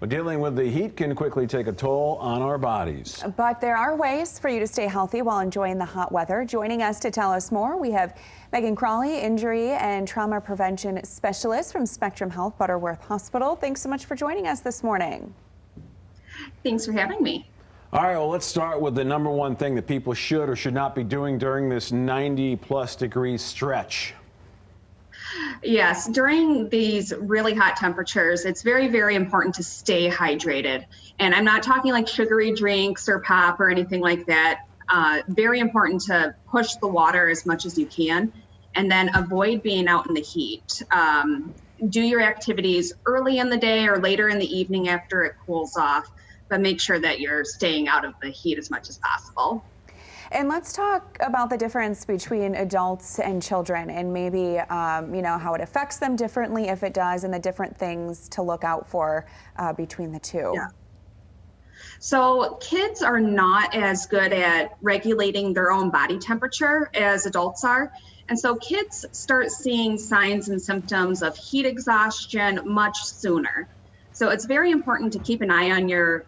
Well, dealing with the heat can quickly take a toll on our bodies. But there are ways for you to stay healthy while enjoying the hot weather. Joining us to tell us more, we have Megan Crawley, injury and trauma prevention specialist from Spectrum Health Butterworth Hospital. Thanks so much for joining us this morning. Thanks for having me. All right, well, let's start with the number one thing that people should or should not be doing during this 90+ degree stretch. Yes, during these really hot temperatures, it's very, very important to stay hydrated. And I'm not talking like sugary drinks or pop or anything like that. Very important to push the water as much as you can, and then avoid being out in the heat. Do your activities early in the day or later in the evening after it cools off, but make sure that you're staying out of the heat as much as possible. And let's talk about the difference between adults and children, and maybe how it affects them differently if it does, and the different things to look out for between the two. Yeah. So kids are not as good at regulating their own body temperature as adults are. And so kids start seeing signs and symptoms of heat exhaustion much sooner. So it's very important to keep an eye on your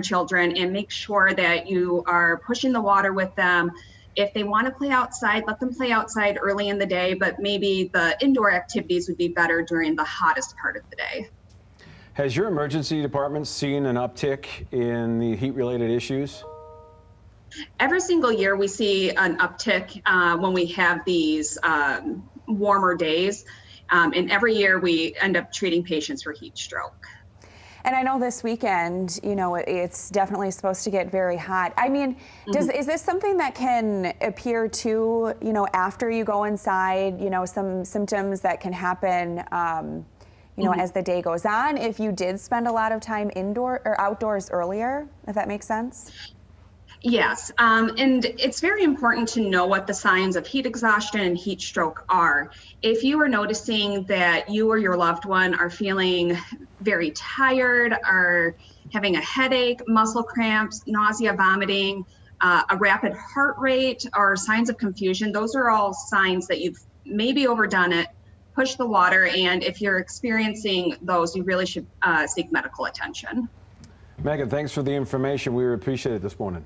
children and make sure that you are pushing the water with them. If they want to play outside, let them play outside early in the day, but maybe the indoor activities would be better during the hottest part of the day. Has your emergency department seen an uptick in the heat-related issues? Every single year we see an uptick when we have these warmer days. And every year we end up treating patients for heat stroke. And I know this weekend, it's definitely supposed to get very hot. I mean, is this something that can appear too, after you go inside, some symptoms that can happen, as the day goes on, if you did spend a lot of time indoor or outdoors earlier, if that makes sense? Yes, and it's very important to know what the signs of heat exhaustion and heat stroke are. If you are noticing that you or your loved one are feeling very tired, are having a headache, muscle cramps, nausea, vomiting, a rapid heart rate, or signs of confusion, those are all signs that you've maybe overdone it. Push the water, and if you're experiencing those, you really should seek medical attention. Megan, thanks for the information. We appreciate it this morning.